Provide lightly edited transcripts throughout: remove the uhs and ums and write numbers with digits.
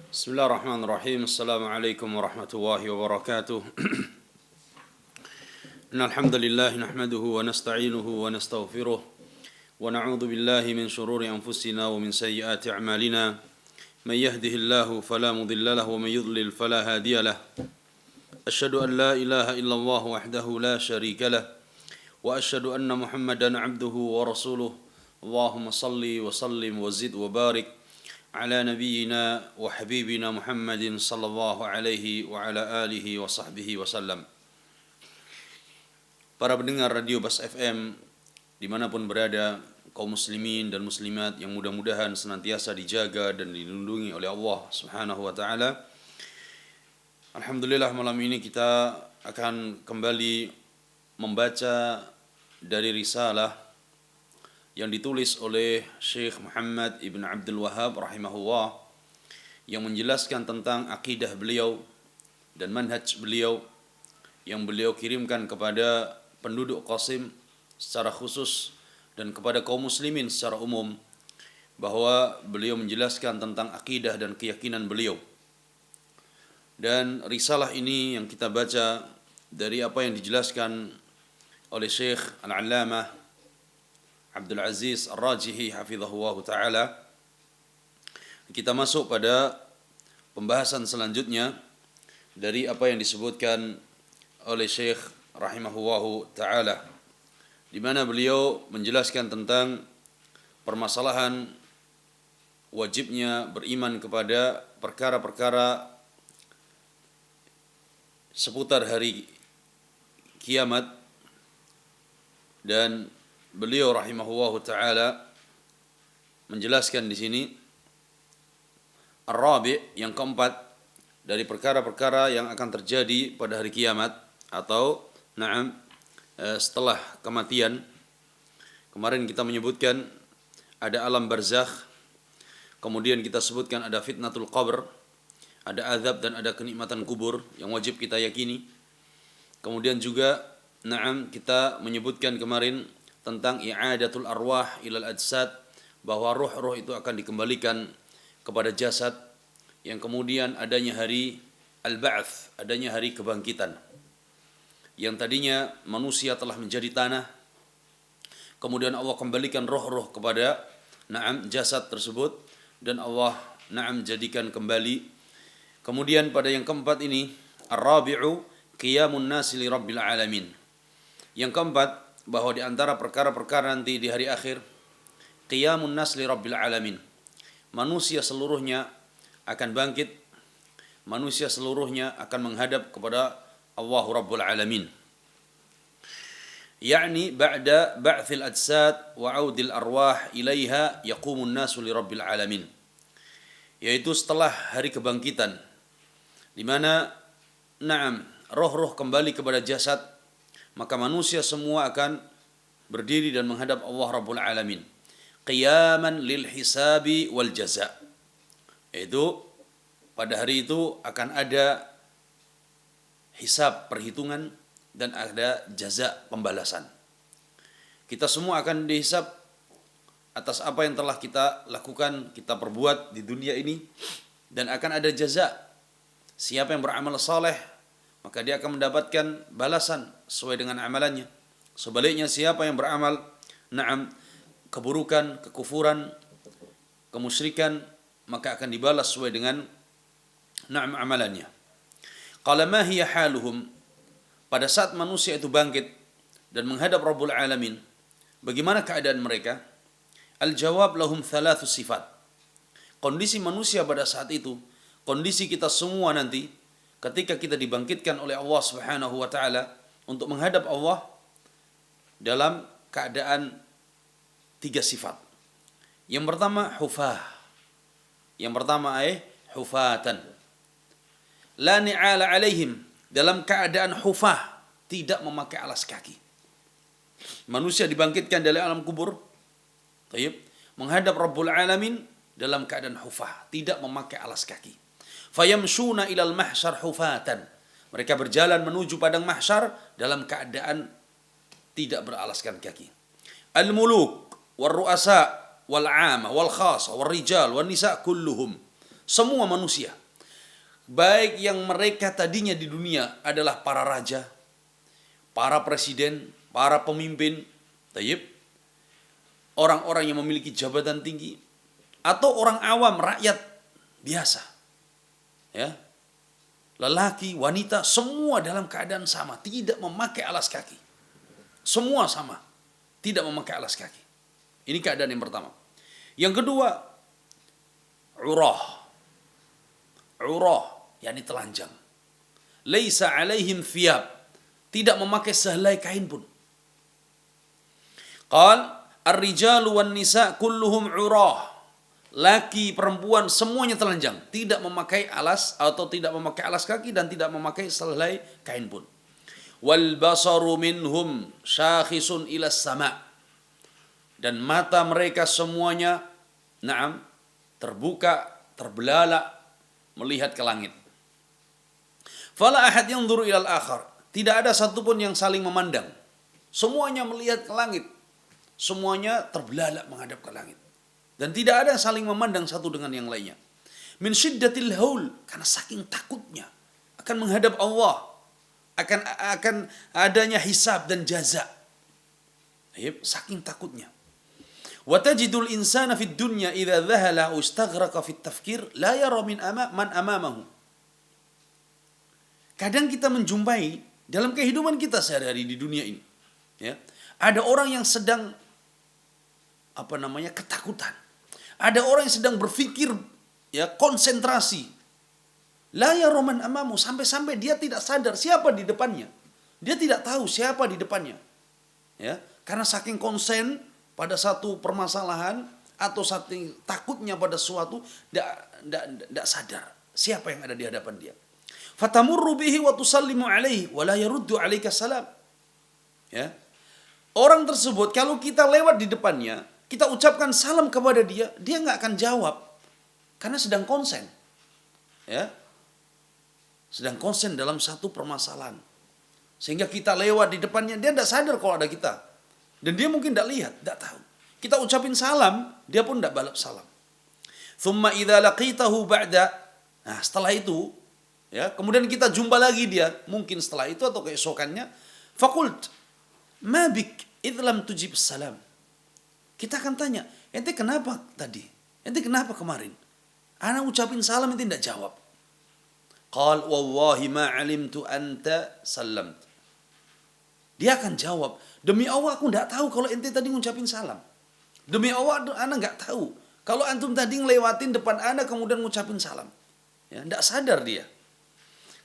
Bismillahirrahmanirrahim. Assalamualaikum warahmatullahi wabarakatuh. Innal hamdalillah nahmaduhu wa nasta'inuhu wa nastaghfiruh wa na'udzu billahi min shururi anfusina wa min sayyiati a'malina. Man yahdihillahu fala mudilla lahu wa man yudlil fala hadiya lahu. Asyhadu an la ilaha illallah wahdahu la syarika lah wa asyhadu anna Muhammadan 'abduhu wa rasuluh. Allahumma salli wa sallim wa zid wa barik ala nabiyyina wa habibina Muhammadin sallallahu alaihi wa ala alihi wa sahbihi wasallam. Para pendengar Radio Bas FM dimanapun berada, kaum muslimin dan muslimat yang mudah-mudahan senantiasa dijaga dan dilindungi oleh Allah subhanahu wa ta'ala. Alhamdulillah, malam ini kita akan kembali membaca dari risalah yang ditulis oleh Syekh Muhammad Ibn Abdul Wahhab rahimahullah, yang menjelaskan tentang akidah beliau dan manhaj beliau yang beliau kirimkan kepada penduduk Qasim secara khusus dan kepada kaum muslimin secara umum, bahwa beliau menjelaskan tentang akidah dan keyakinan beliau. Dan risalah ini yang kita baca dari apa yang dijelaskan oleh Syekh Al-Allamah Abdul Aziz Ar-Rajihi hafizahullah ta'ala. Kita masuk pada pembahasan selanjutnya dari apa yang disebutkan oleh Syekh rahimahullah ta'ala, di mana beliau menjelaskan tentang permasalahan wajibnya beriman kepada perkara-perkara seputar hari kiamat. Dan beliau rahimahullah ta'ala menjelaskan di sini Ar-Rabi', yang keempat dari perkara-perkara yang akan terjadi pada hari kiamat atau setelah kematian. Kemarin kita menyebutkan ada alam barzakh, kemudian kita sebutkan ada fitnatul qabr, ada azab dan ada kenikmatan kubur yang wajib kita yakini. Kemudian juga kita menyebutkan kemarin tentang i'adatul arwah ilal ajsad, bahwa roh-roh itu akan dikembalikan kepada jasad, yang kemudian adanya hari al-ba'ts, adanya hari kebangkitan, yang tadinya manusia telah menjadi tanah, kemudian Allah kembalikan roh-roh kepada jasad tersebut, dan Allah jadikan kembali. Kemudian pada yang keempat ini, ar-rabi'u qiyamun nasi li rabbil alamin. Yang keempat, bahwa di antara perkara-perkara nanti di hari akhir, qiyamun nas li rabbil alamin, manusia seluruhnya akan bangkit, manusia seluruhnya akan menghadap kepada Allah Rabbul Alamin, yakni ba'da ba'thil ajsad wa 'audil arwah ilaiha yaqumun nasu li rabbil alamin, yaitu setelah hari kebangkitan, di mana roh-roh kembali kepada jasad, maka manusia semua akan berdiri dan menghadap Allah Rabbul Alamin, qiyaman lil hisabi wal jaza. Itu pada hari itu akan ada hisab, perhitungan, dan ada jaza, pembalasan. Kita semua akan dihisab atas apa yang telah kita lakukan, kita perbuat di dunia ini, dan akan ada jaza. Siapa yang beramal saleh, maka dia akan mendapatkan balasan sesuai dengan amalannya. Sebaliknya, siapa yang beramal keburukan, kekufuran, kemusyrikan, maka akan dibalas sesuai dengan amalannya. Qala ma hiya haluhum, pada saat manusia itu bangkit dan menghadap Rabbul Alamin, bagaimana keadaan mereka? Al-jawab lahum thalathu sifat. Kondisi manusia pada saat itu, kondisi kita semua nanti ketika kita dibangkitkan oleh Allah Subhanahu wa taala untuk menghadap Allah, dalam keadaan tiga sifat. Yang pertama hufah. Yang pertama hufatan. La ni'ala alaihim, dalam keadaan hufah, tidak memakai alas kaki. Manusia dibangkitkan dari alam kubur, menghadap Rabbul Alamin dalam keadaan hufah, tidak memakai alas kaki. Fayamshuna ilal mahsyar hufatan, mereka berjalan menuju padang mahsyar dalam keadaan tidak beralaskan kaki. Al-muluk wal ru'asa wal 'amah wal khasa wal rijal wal nisa kulluhum Semua manusia. Baik yang mereka tadinya di dunia adalah para raja, para presiden, para pemimpin, tayyib, orang-orang yang memiliki jabatan tinggi, atau orang awam, rakyat biasa. Ya. Lelaki, wanita, semua dalam keadaan sama, tidak memakai alas kaki. Semua sama, tidak memakai alas kaki. Ini keadaan yang pertama. Yang kedua, urah. Urah, yakni telanjang. Laisa alaihim thiyab, tidak memakai sehelai kain pun. Qal ar-rijalu wan nisa kulluhum urah. Laki, perempuan, semuanya telanjang, tidak memakai alas atau tidak memakai alas kaki dan tidak memakai sehelai kain pun. Wal basaru minhum syakhisun ila sama. Dan mata mereka semuanya terbuka, terbelalak melihat ke langit. Fala ahad yanzuru ila al-akhar. Tidak ada satupun yang saling memandang. Semuanya melihat ke langit. Semuanya terbelalak menghadap ke langit. Dan tidak ada saling memandang satu dengan yang lainnya. Min syiddatil haul, karena saking takutnya akan menghadap Allah, akan adanya hisab dan jaza. Saking takutnya. Wa tajidul insana fid dunya idza dhahala ustaghraqa fit tafkir la yara man amamahu. Kadang kita menjumpai dalam kehidupan kita sehari-hari di dunia ini, ya, ada orang yang sedang ketakutan. Ada orang yang sedang berpikir, ya, konsentrasi. La yara man amamu, sampai-sampai dia tidak sadar siapa di depannya. Dia tidak tahu siapa di depannya. Ya, karena saking konsen pada satu permasalahan atau saking takutnya pada sesuatu, tidak sadar siapa yang ada di hadapan dia. Fatamurru bihi wa tusallimu alaihi wa la yaruddu alaika salam. Ya. Orang tersebut kalau kita lewat di depannya, kita ucapkan salam kepada dia, dia nggak akan jawab karena sedang konsen. Ya. Sedang konsen dalam satu permasalahan. Sehingga kita lewat di depannya, dia tidak sadar kalau ada kita. Dan dia mungkin tidak lihat, tidak tahu. Kita ucapin salam, dia pun tidak balas salam. Thumma idza laqitahu ba'da. Nah, setelah itu, ya, kemudian kita jumpa lagi dia, mungkin setelah itu atau keesokannya, faqult ma bik idh lam tujib salam. Kita akan tanya, ente kenapa tadi? Ente kenapa kemarin? Ana ucapin salam, ente tidak jawab. Qal wallahi ma alimtu anta sallamt. Dia akan jawab, demi Allah aku tidak tahu kalau ente tadi ngucapin salam. Demi Allah ana nggak tahu kalau antum tadi ngelewatin depan ana kemudian ngucapin salam. Ya, tidak sadar dia.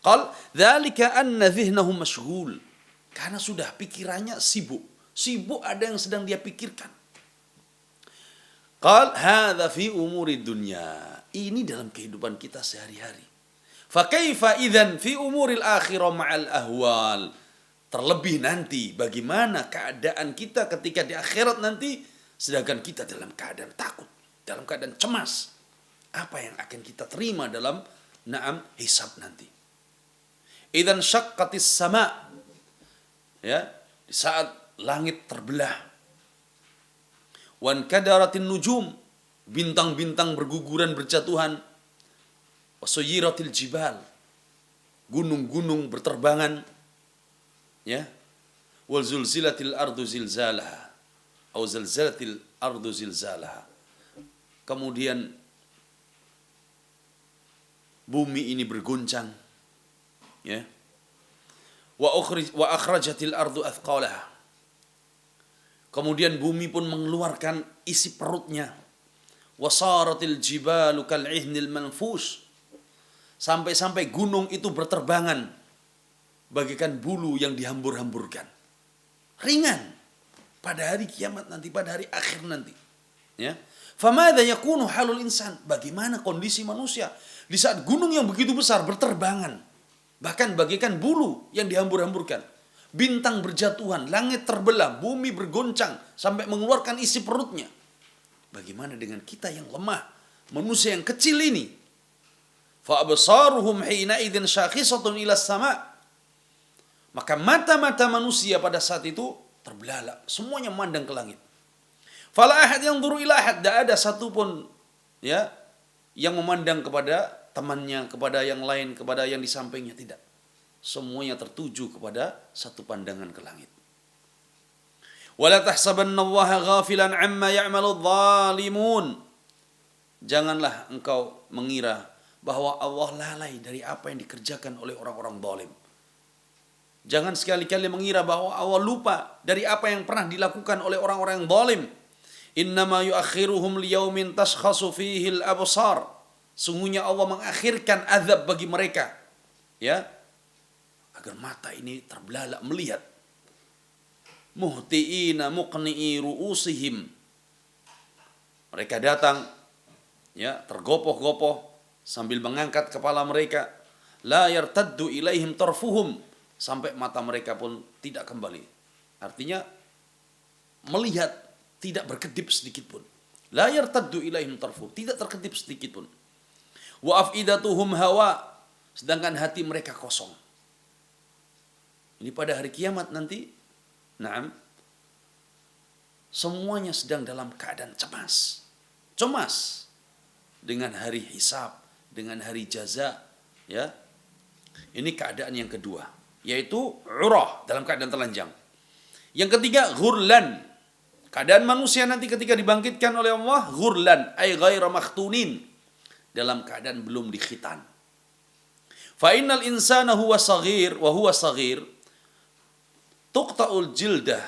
Qal dzalika anna dhihnahu mashghul. Karena sudah pikirannya sibuk. Sibuk ada yang sedang dia pikirkan. Qal hadza fi umuri dunya. Ini dalam kehidupan kita sehari-hari. Fa kaifa idzan fi umuril akhirah ma'al ahwal. Terlebih nanti bagaimana keadaan kita ketika di akhirat nanti sedangkan kita dalam keadaan takut, dalam keadaan cemas. Apa yang akan kita terima dalam hisab nanti. Idzan syaqqatis sama. Ya, di saat langit terbelah. Wan kadaratin nujum, bintang-bintang berguguran berjatuhan. Wasuyiratil jibal, gunung-gunung berterbangan. Ya. Wal zulzilatil ardu zilzalaha. Atau zalzalatil ardu zilzalaha. Kemudian bumi ini berguncang. Ya. Wa akhrajatil ardu athqalaha. Kemudian bumi pun mengeluarkan isi perutnya. Wasaratil jibalu kal'ihnil manfush. Sampai-sampai gunung itu berterbangan bagaikan bulu yang dihambur-hamburkan. Ringan pada hari kiamat nanti, pada hari akhir nanti. Ya. Famadha yakunu halul insan? Bagaimana kondisi manusia di saat gunung yang begitu besar berterbangan, bahkan bagaikan bulu yang dihambur-hamburkan. Bintang berjatuhan, langit terbelah, bumi bergoncang sampai mengeluarkan isi perutnya. Bagaimana dengan kita yang lemah, manusia yang kecil ini? Fa absaruhum hina idzin syakhisatun ila sama. Maka mata-mata manusia pada saat itu terbelalak, semuanya memandang ke langit. Fala ahad yanzuru ila ahad, tidak ada satupun, ya, yang memandang kepada temannya, kepada yang lain, kepada yang di sampingnya, tidak. Semuanya tertuju kepada satu pandangan ke langit. Wala tahsabannallaha ghafilan amma ya'malu dhalimun. Janganlah engkau mengira bahwa Allah lalai dari apa yang dikerjakan oleh orang-orang zalim. Jangan sekali-kali mengira bahwa Allah lupa dari apa yang pernah dilakukan oleh orang-orang yang zalim. Innama yuakhiruhum liyaumin tashkhasu fihi al-absar. Sungguhnya Allah mengakhirkan azab bagi mereka, ya, agar mata ini terbelalak melihat. Muhtiina muqni'i ru'usihim. Mereka datang, ya, tergopoh-gopoh sambil mengangkat kepala mereka. La yartaddu ilaihim tarfuhum, sampai mata mereka pun tidak kembali. Artinya melihat, tidak berkedip sedikit pun. La yartaddu ilaihim tarfuhum, tidak terkedip sedikit pun. Wa afidatuhum hawa, sedangkan hati mereka kosong. Ini pada hari kiamat nanti, naam, semuanya sedang dalam keadaan cemas. Cemas dengan hari hisab, dengan hari jaza, ya. Ini keadaan yang kedua, yaitu urah, dalam keadaan telanjang. Yang ketiga, ghurlan. Keadaan manusia nanti ketika dibangkitkan oleh Allah, ghurlan, ay ghaira makhtunin, dalam keadaan belum dikhitan. Fa innal insana huwa saghir wa huwa saghir tuqta'ul jildah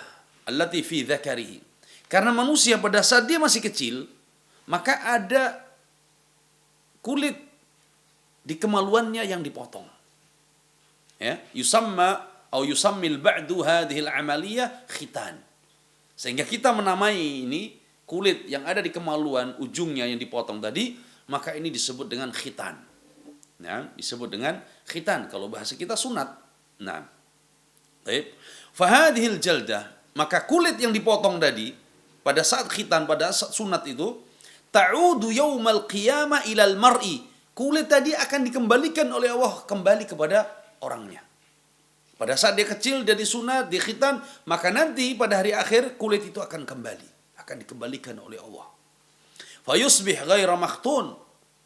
allati fi dzakarihi. Karena manusia pada saat dia masih kecil, maka ada kulit di kemaluannya yang dipotong. Ya, yusamma atau yusammil ba'du hadhil amaliyah khitan. Sehingga kita menamai ini kulit yang ada di kemaluan ujungnya yang dipotong tadi, maka ini disebut dengan khitan. Nah, disebut dengan khitan. Kalau bahasa kita sunat. Nah, baik. Fahadhil jaldah, maka kulit yang dipotong tadi pada saat khitan, pada saat sunat itu, ta'udu yaumal qiyamah ilal mar'i. Kulit tadi akan dikembalikan oleh Allah kembali kepada orangnya. Pada saat dia kecil, dia disunat, dia khitan, maka nanti pada hari akhir kulit itu akan kembali, akan dikembalikan oleh Allah. Fayusbih ghaira makhtun,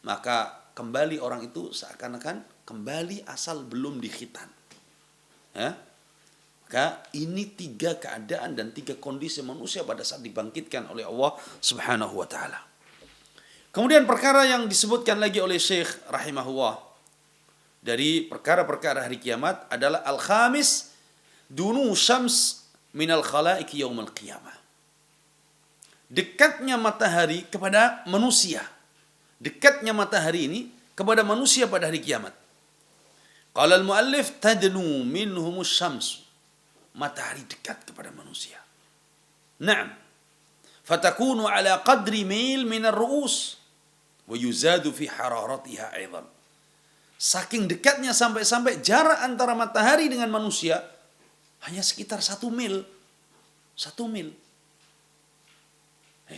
maka kembali orang itu seakan-akan kembali asal belum dikhitan. Ya? Maka ini 3 keadaan dan 3 kondisi manusia pada saat dibangkitkan oleh Allah Subhanahu wa taala. Kemudian perkara yang disebutkan lagi oleh Syekh rahimahullah dari perkara-perkara hari kiamat adalah al-khamis dunu syams minal khalaiq yaumil qiyamah. Dekatnya matahari kepada manusia. Dekatnya matahari ini kepada manusia pada hari kiamat. Qala al-muallif tadnu minhumus syams. Matahari dekat kepada manusia. Naam. Fatakunu ala qadri mil minar ru'us wa yuzadu fi hararatiha aidan. Saking dekatnya sampai-sampai jarak antara matahari dengan manusia hanya sekitar 1 mil. 1 mil.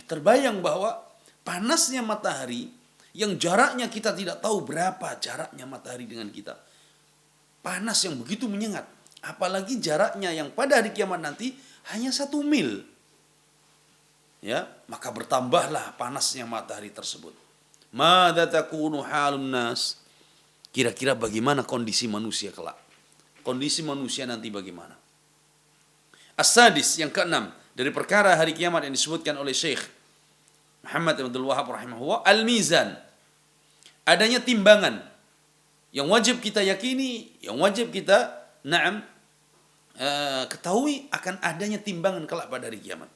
Terbayang bahwa panasnya matahari yang jaraknya kita tidak tahu berapa jaraknya matahari dengan kita. Panas yang begitu menyengat. Apalagi jaraknya yang pada hari kiamat nanti hanya 1 mil. Ya, maka bertambahlah panasnya matahari tersebut. Madza takunu halun nas? Kira-kira bagaimana kondisi manusia kelak? Kondisi manusia nanti bagaimana? As-sadis, yang keenam dari perkara hari kiamat yang disebutkan oleh Syekh Muhammad bin Abdul Wahhab rahimahullah, al-mizan. Adanya timbangan yang wajib kita yakini, yang wajib kita ketahui akan adanya timbangan kelak pada hari kiamat.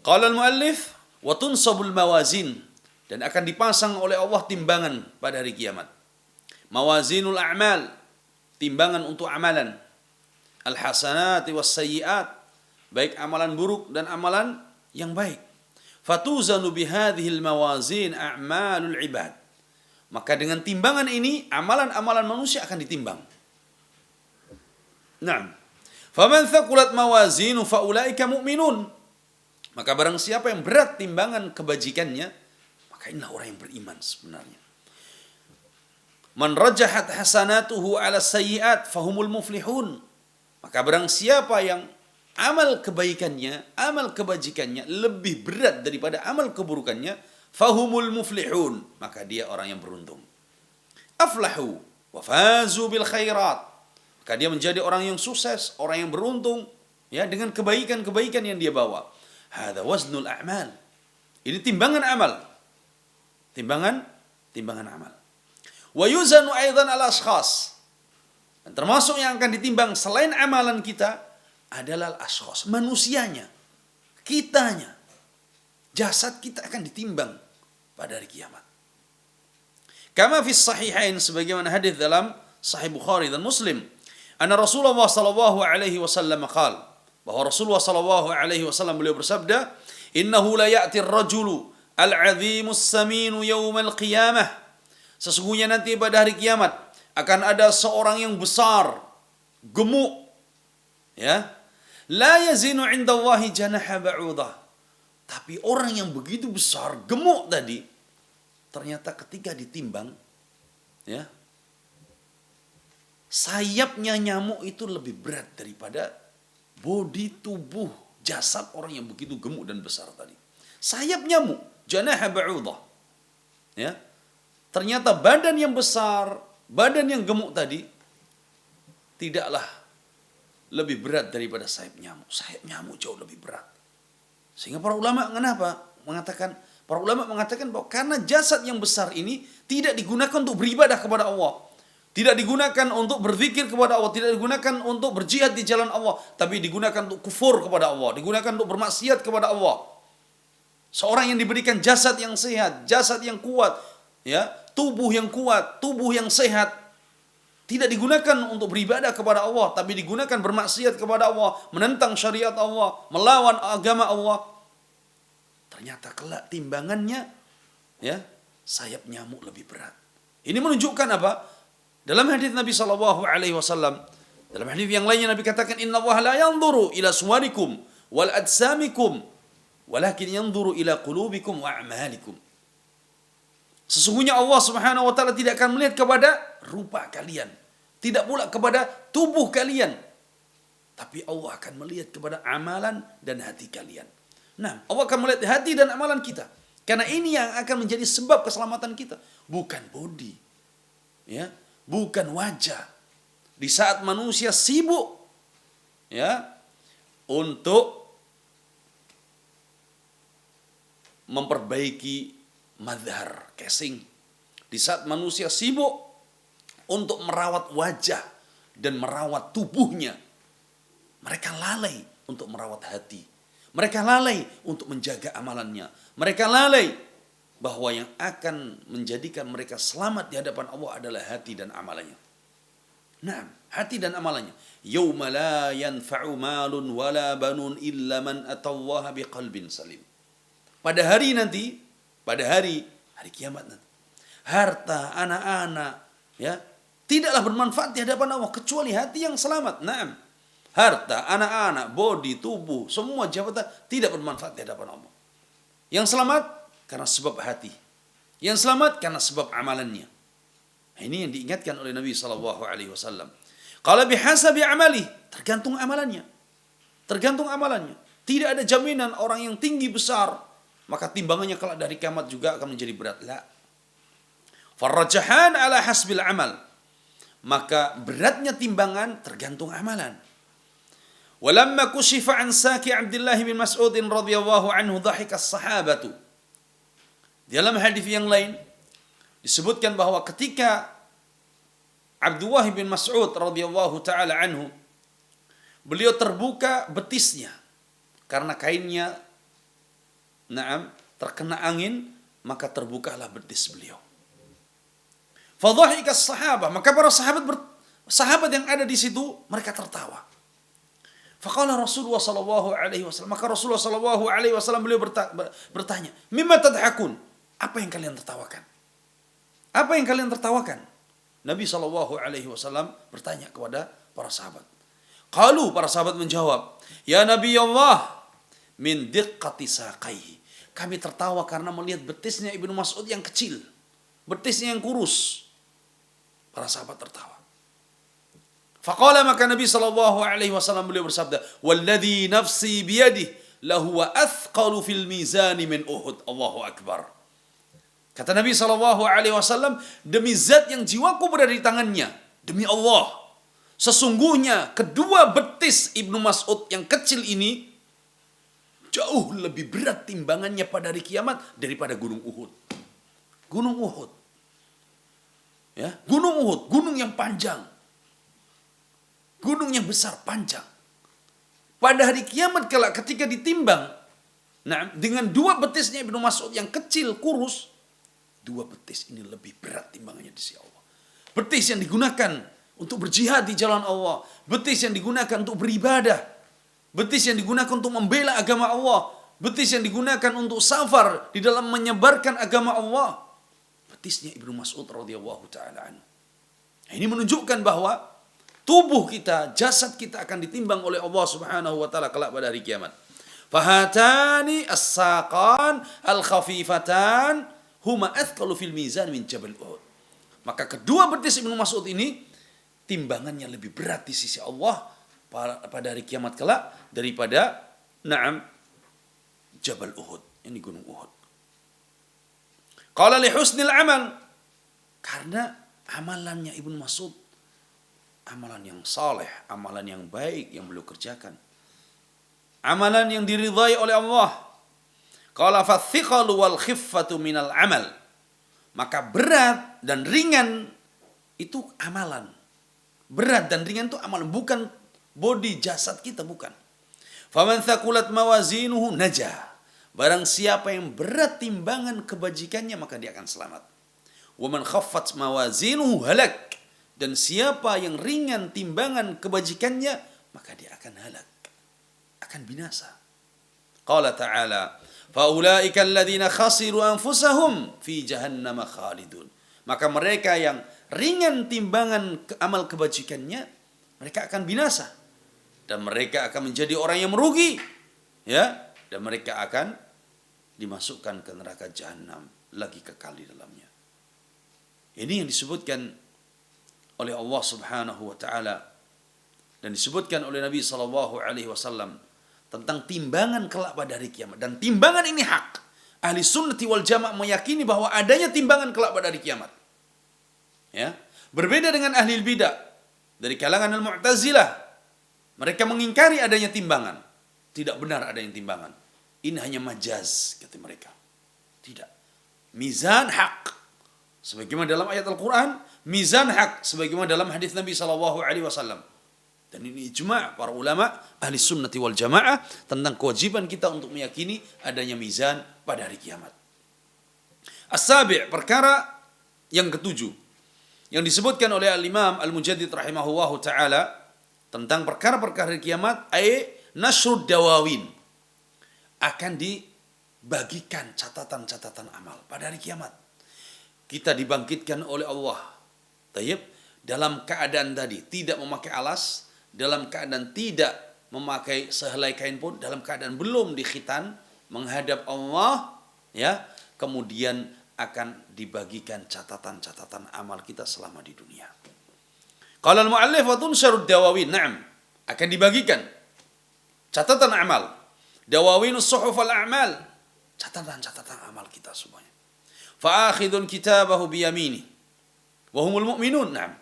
Qala al-muallif wa tunsabul mawazin, dan akan dipasang oleh Allah timbangan pada hari kiamat. Mawazinul a'mal, timbangan untuk amalan. Al-hasanati was sayyi'at, baik amalan buruk dan amalan yang baik. Fatuzanu bihadhil mawazin a'malul ibad. Maka dengan timbangan ini amalan-amalan manusia akan ditimbang. Naam. Faman thaqulat mawazinu faulaika mu'minun. Maka barang siapa yang berat timbangan kebajikannya, maka inilah orang yang beriman sebenarnya. Man rajahat hasanatuhu ala sayyi'at fahumul muflihun. Maka barang siapa yang amal kebaikannya, amal kebajikannya lebih berat daripada amal keburukannya, fahumul muflihun, maka dia orang yang beruntung. Aflahu wa fazu bil khairat, maka dia menjadi orang yang sukses, orang yang beruntung ya dengan kebaikan-kebaikan yang dia bawa. Hadza waznul a'mal. Ini timbangan amal. Timbangan amal. Wa yuzanu aidan al ashkhas. Dan termasuk yang akan ditimbang selain amalan kita adalah al-ashkhas, manusianya, kitanya. Jasad kita akan ditimbang pada hari kiamat. Kama fi sahihain, sebagaimana hadis dalam Sahih Bukhari dan Muslim, anna Rasulullah sallallahu alaihi wasallam qala, bahwa Rasulullah sallallahu alaihi wasallam beliau bersabda, innahu la ya'ti ar-rajulu al-'azimus saminu yaumal qiyamah. Sesungguhnya nanti pada hari kiamat akan ada seorang yang besar, gemuk, ya, la yazinu 'inda Allahi janaha ba'udah. Tapi orang yang begitu besar, gemuk tadi, ternyata ketika ditimbang, ya, sayapnya nyamuk itu lebih berat daripada bodi tubuh jasad orang yang begitu gemuk dan besar tadi. Sayap nyamuk, janaha ba'udah. Ya. Ternyata badan yang besar, badan yang gemuk tadi tidaklah lebih berat daripada sayap nyamuk. Sayap nyamuk jauh lebih berat. Sehingga para ulama mengatakan bahwa karena jasad yang besar ini tidak digunakan untuk beribadah kepada Allah, tidak digunakan untuk berzikir kepada Allah, tidak digunakan untuk berjihad di jalan Allah, tapi digunakan untuk kufur kepada Allah, digunakan untuk bermaksiat kepada Allah. Seorang yang diberikan jasad yang sehat, jasad yang kuat, ya, tubuh yang kuat, tubuh yang sehat, tidak digunakan untuk beribadah kepada Allah, tapi digunakan bermaksiat kepada Allah, menentang syariat Allah, melawan agama Allah. Ternyata kelak timbangannya, ya, sayap nyamuk lebih berat. Ini menunjukkan apa? Dalam hadis Nabi sallallahu alaihi wasallam, dalam hadis yang lainnya Nabi katakan, inna Allah la yanzuru ila suwarikum wal ajsamikum, walakin yanzuru ila qulubikum wa a'malikum. Sesungguhnya Allah Subhanahu wa taala tidak akan melihat kepada rupa kalian, tidak pula kepada tubuh kalian, tapi Allah akan melihat kepada amalan dan hati kalian. Nah, Allah akan melihat hati dan amalan kita. Karena ini yang akan menjadi sebab keselamatan kita, bukan body. Ya, bukan wajah. Di saat manusia sibuk, ya, untuk memperbaiki madhar, casing. Di saat manusia sibuk untuk merawat wajah dan merawat tubuhnya, mereka lalai untuk merawat hati. Mereka lalai untuk menjaga amalannya. Mereka lalai bahwa yang akan menjadikan mereka selamat di hadapan Allah adalah hati dan amalannya. Nah, hati dan amalannya. Yauma la yanfa'u malun wala banun illa man atallaha biqalbin salim. Pada hari nanti, pada hari kiamat nanti, harta, anak-anak, ya, tidaklah bermanfaat di hadapan Allah kecuali hati yang selamat. Naam. Harta, anak-anak, bodi, tubuh, semua jabatan tidak bermanfaat di hadapan Allah. Yang selamat karena sebab hati. Yang selamat karena sebab amalannya. Ini yang diingatkan oleh Nabi SAW. Qala bihasabi amali, tergantung amalannya. Tergantung amalannya. Tidak ada jaminan orang yang tinggi besar, maka timbangannya kelak dari kiamat juga akan menjadi berat. La. Farrajahan ala hasbil amal. Maka beratnya timbangan tergantung amalan. Walamma kushifa an saki Abdullah bin Mas'ud radhiyallahu anhu dhahika as-sahabatu. Dalam hadis yang lain disebutkan bahwa ketika Abdullah bin Mas'ud radhiyallahu taala anhu, beliau terbuka betisnya karena kainnya terkena angin, maka terbukalah betis beliau. Fadhahika as-sahabah, maka para sahabat yang ada di situ mereka tertawa. Faqala Rasulullah sallallahu alaihi wasallam, maka Rasulullah sallallahu alaihi wasallam beliau bertanya, "Mimma tadhakun?" Apa yang kalian tertawakan? Apa yang kalian tertawakan? Nabi sallallahu alaihi wasallam bertanya kepada para sahabat. Qalu, para sahabat menjawab, "Ya Nabi Allah, min diqqati saqaihi." Kami tertawa karena melihat betisnya Ibnu Mas'ud yang kecil, betisnya yang kurus. Para sahabat tertawa. Faqala, maka Nabi sallallahu alaihi wasallam beliau bersabda, "Walladzi nafsi biyadihi lahuwa athqalu fil mizani min Uhud." Allahu akbar. Kata Nabi SAW, demi zat yang jiwaku berada di tangannya, demi Allah, sesungguhnya kedua betis Ibnu Mas'ud yang kecil ini jauh lebih berat timbangannya pada hari kiamat daripada gunung Uhud. Gunung Uhud. Ya, gunung Uhud, gunung yang panjang. Gunung yang besar, panjang. Pada hari kiamat kelak ketika ditimbang, nah, dengan dua betisnya Ibnu Mas'ud yang kecil, kurus, dua betis ini lebih berat timbangannya di sisi Allah. Betis yang digunakan untuk berjihad di jalan Allah. Betis yang digunakan untuk beribadah. Betis yang digunakan untuk membela agama Allah. Betis yang digunakan untuk safar di dalam menyebarkan agama Allah. Betisnya Ibnu Mas'ud radhiyallahu taala anhu. Ini menunjukkan bahwa tubuh kita, jasad kita akan ditimbang oleh Allah Subhanahu wa taala kelak pada hari kiamat. Fahatani as-saqan al-khafifatan huma athqalu fil mizan min jabal Uhud. Maka kedua betis Ibnu Mas'ud ini timbangannya lebih berat di sisi Allah pada hari kiamat kelak daripada Jabal Uhud, ini gunung Uhud. Qala li husnil amal, karena amalannya Ibnu Mas'ud amalan yang saleh, amalan yang baik yang beliau kerjakan. Amalan yang diridhai oleh Allah. Qala fathiqalu wal khiffatu minal amal. Maka berat dan ringan itu amalan. Berat dan ringan itu amalan, bukan body jasad kita, bukan. Faman thaqulat mawazinuhu najah. Barang siapa yang berat timbangan kebajikannya maka dia akan selamat. Wa man khaffat mawazinuhu halak. Dan siapa yang ringan timbangan kebajikannya maka dia akan halak, akan binasa. Qala ta'ala, faulaika alladhina khasiru anfusahum fi jahannam khalidun. Maka mereka yang ringan timbangan amal kebajikannya, mereka akan binasa dan mereka akan menjadi orang yang merugi, ya, dan mereka akan dimasukkan ke neraka jahanam, lagi kekal di dalamnya. Ini yang disebutkan oleh Allah Subhanahu wa taala dan disebutkan oleh Nabi sallallahu alaihi wasallam tentang timbangan kelak pada hari kiamat, dan timbangan ini hak. Ahli sunnati wal jamaah meyakini bahwa adanya timbangan kelak pada hari kiamat. Ya, berbeda dengan ahli bidah dari kalangan al-Mu'tazilah. Mereka mengingkari adanya timbangan. Tidak benar adanya timbangan. Ini hanya majaz, kata mereka. Tidak. Mizan hak. Sebagaimana dalam ayat Al-Quran, mizan hak. Sebagaimana dalam hadis Nabi SAW. Dan ini ijma' para ulama ahli sunnati wal jamaah tentang kewajiban kita untuk meyakini adanya mizan pada hari kiamat. As-sabi', perkara yang ketujuh yang disebutkan oleh Al-Imam Al-Mujaddid rahimahullahu ta'ala tentang perkara-perkara hari kiamat, nasrud dawawin, akan dibagikan catatan-catatan amal pada hari kiamat. Kita dibangkitkan oleh Allah. Tayyib, dalam keadaan tadi tidak memakai alas, dalam keadaan tidak memakai sehelai kain pun, dalam keadaan belum dikhitan, menghadap Allah, ya, kemudian akan dibagikan catatan-catatan amal kita selama di dunia. Qala al-mu'allif wa tunsyarud dawawin, na'am, akan dibagikan catatan amal. Dawawinus suhuf al-a'mal, catatan-catatan amal kita semuanya. Fa'akhidun kitabahu biyamini wa humul mu'minun, na'am.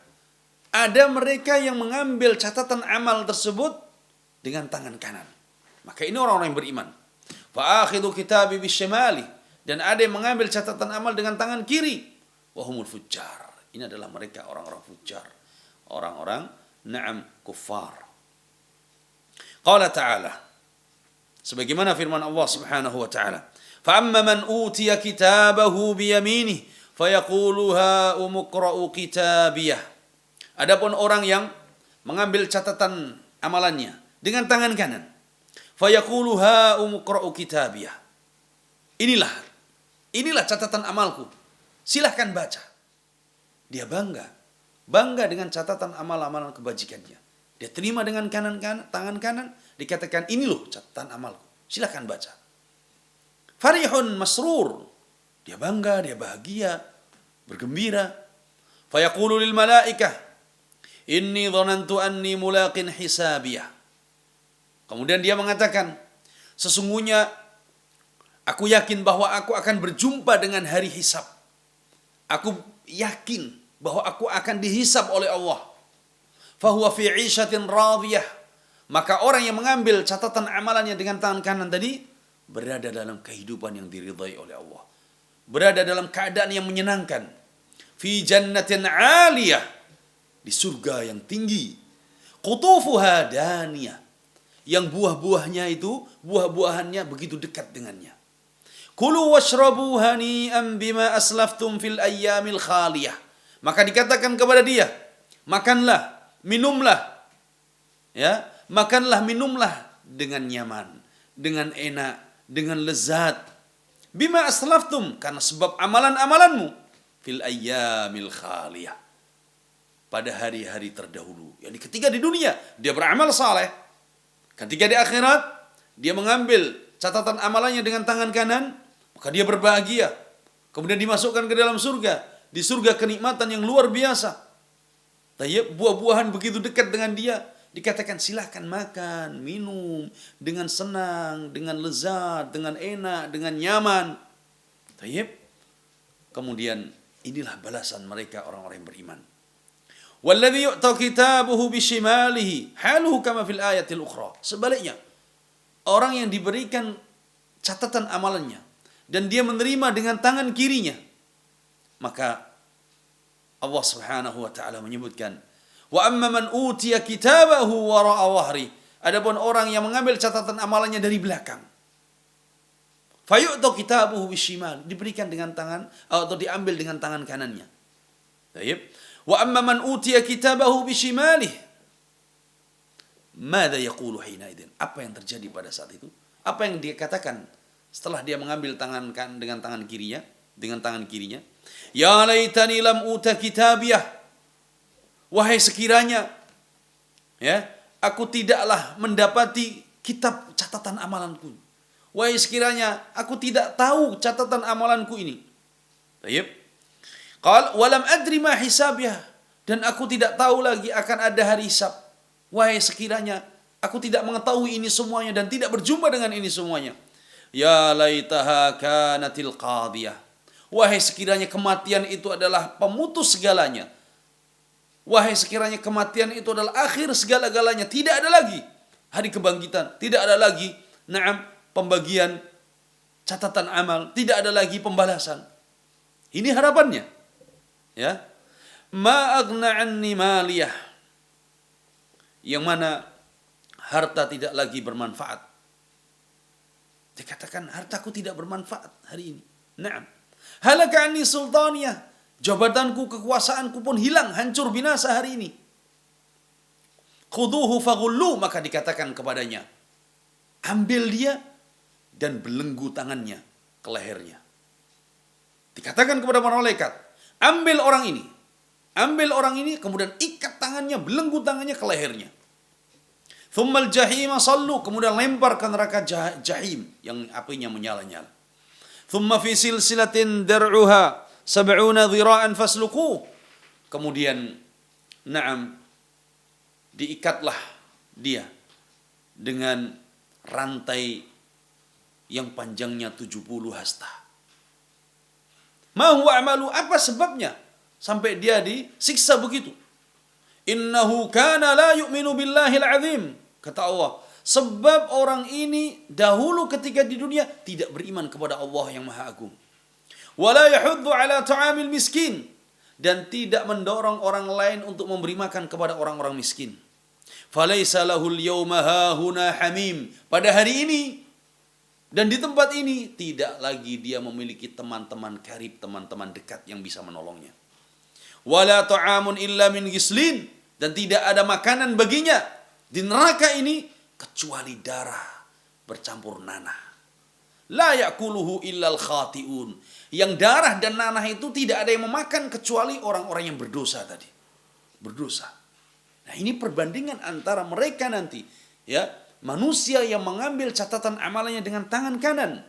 Ada mereka yang mengambil catatan amal tersebut dengan tangan kanan. Maka ini orang-orang yang beriman. Fa'akhidu kitabi bisyamali, dan ada yang mengambil catatan amal dengan tangan kiri. Wa humul fujjar. Ini adalah mereka orang-orang fujjar. Orang-orang na'am kuffar. Qala ta'ala, sebagaimana firman Allah Subhanahu wa ta'ala, فَأَمَّا مَنْ أُوتِيَ كِتَابَهُ بِيَمِينِهِ فَيَقُولُ هَاؤُمُ اقْرَءُوا كِتَابِيَهْ. Adapun orang yang mengambil catatan amalannya dengan tangan kanan, فَيَقُولُ هَاؤُمُ اقْرَءُوا كِتَابِيَهْ. Inilah catatan amalku. Silahkan baca. Dia bangga dengan catatan amal-amalan kebajikannya. Dia terima dengan tangan kanan, dikatakan ini loh catatan amalku. Silahkan baca. Farihun masrur. Dia bangga, dia bahagia, bergembira. Fayaqulu lil malaikah, inni dhanantu anni mulaqin hisabiyah. Kemudian dia mengatakan, sesungguhnya aku yakin bahwa aku akan berjumpa dengan hari hisab. Aku yakin bahwa aku akan dihisab oleh Allah. Fahuwa fi 'ishatin radiyah. Maka orang yang mengambil catatan amalannya dengan tangan kanan tadi berada dalam kehidupan yang diridhai oleh Allah. Berada dalam keadaan yang menyenangkan. Fi jannatin 'aliyah. Di surga yang tinggi. Qutufuha daniyah. Yang buah-buahannya begitu dekat dengannya. Kulu washrabu hani'an bima aslaftum fil ayyamil khaliyah. Maka dikatakan kepada dia, makanlah, minumlah. Ya, makanlah, minumlah dengan nyaman, dengan enak, dengan lezat. Bima aslaftum, karena sebab amalan-amalanmu fil ayyamil khaliyah. Pada hari-hari terdahulu. Yani ketika di dunia dia beramal saleh, ketika di akhirat dia mengambil catatan amalannya dengan tangan kanan, maka dia berbahagia. Kemudian dimasukkan ke dalam surga. Di surga kenikmatan yang luar biasa. Tayyib, buah-buahan begitu dekat dengan dia. Dikatakan silahkan makan, minum dengan senang, dengan lezat, dengan enak, dengan nyaman. Tayyib. Kemudian inilah balasan mereka orang-orang yang beriman. Walladzi yu'ta kitabuhu bishimalihi haluhu kama fil ayatil ukhra. Sebaliknya, orang yang diberikan catatan amalannya dan dia menerima dengan tangan kirinya, maka Allah Subhanahu wa taala menyebutkan, wa amma man utiya kitabahu wara'a wahri. Adapun orang yang mengambil catatan amalannya dari belakang, fayu'ta kitabuhu bishimal, diberikan dengan tangan atau diambil dengan tangan kanannya. Baik. Wa amma man utiya kitabahu bishimalih, madza yaqulu hina idzin? Apa yang terjadi pada saat itu? Apa yang dia katakan setelah dia mengambil dengan tangan kirinya, ya laitani lam uta kitabiyah, wahai sekiranya ya aku tidaklah mendapati kitab catatan amalanku, wahai sekiranya aku tidak tahu catatan amalanku ini. Baik. Qal walam adri ma hisabiyah, dan aku tidak tahu lagi akan ada hari hisab. Wahai sekiranya aku tidak mengetahui ini semuanya dan tidak berjumpa dengan ini semuanya. Ya laitaha kanatil qadiyah. Wahai sekiranya kematian itu adalah pemutus segalanya. Wahai sekiranya kematian itu adalah akhir segala-galanya. Tidak ada lagi hari kebangkitan. Tidak ada lagi pembagian catatan amal. Tidak ada lagi pembalasan. Ini harapannya. Ya. Ma aghna anni maliyah. Yang mana harta tidak lagi bermanfaat. Dikatakan hartaku tidak bermanfaat hari ini. Naam. Halaka anni sultaniyah. Jabatanku, kekuasaanku pun hilang, hancur binasa hari ini. Khuduhu faghullu, maka dikatakan kepadanya, ambil dia dan belenggu tangannya ke lehernya. Dikatakan kepada para malaikat, ambil orang ini, kemudian ikat tangannya, belenggu tangannya ke lehernya. Thummal jahima sallu, kemudian lempar ke neraka jahim yang apinya menyala-nyala. Thumma fi silsilatin dar'uha sab'una dhira'an fasluku. Kemudian diikatlah dia dengan rantai yang panjangnya 70 hasta. Ma huwa amalu, apa sebabnya sampai dia disiksa begitu? Innahu kana la yu'minu billahil azim. Kata Allah, sebab orang ini dahulu ketika di dunia tidak beriman kepada Allah yang Maha Agung. Wala yahuddu ala ta'amil miskin, dan tidak mendorong orang lain untuk memberi makan kepada orang-orang miskin. Falaysa lahul yawma hahuna hamim. Pada hari ini dan di tempat ini tidak lagi dia memiliki teman-teman karib, teman-teman dekat yang bisa menolongnya. Wala ta'amun illa min ghislin, dan tidak ada makanan baginya di neraka ini kecuali darah bercampur nanah. La ya'kuluhu illal khati'un. Yang darah dan nanah itu tidak ada yang memakan kecuali orang-orang yang berdosa tadi. Berdosa. Nah, ini perbandingan antara mereka nanti, ya, manusia yang mengambil catatan amalannya dengan tangan kanan,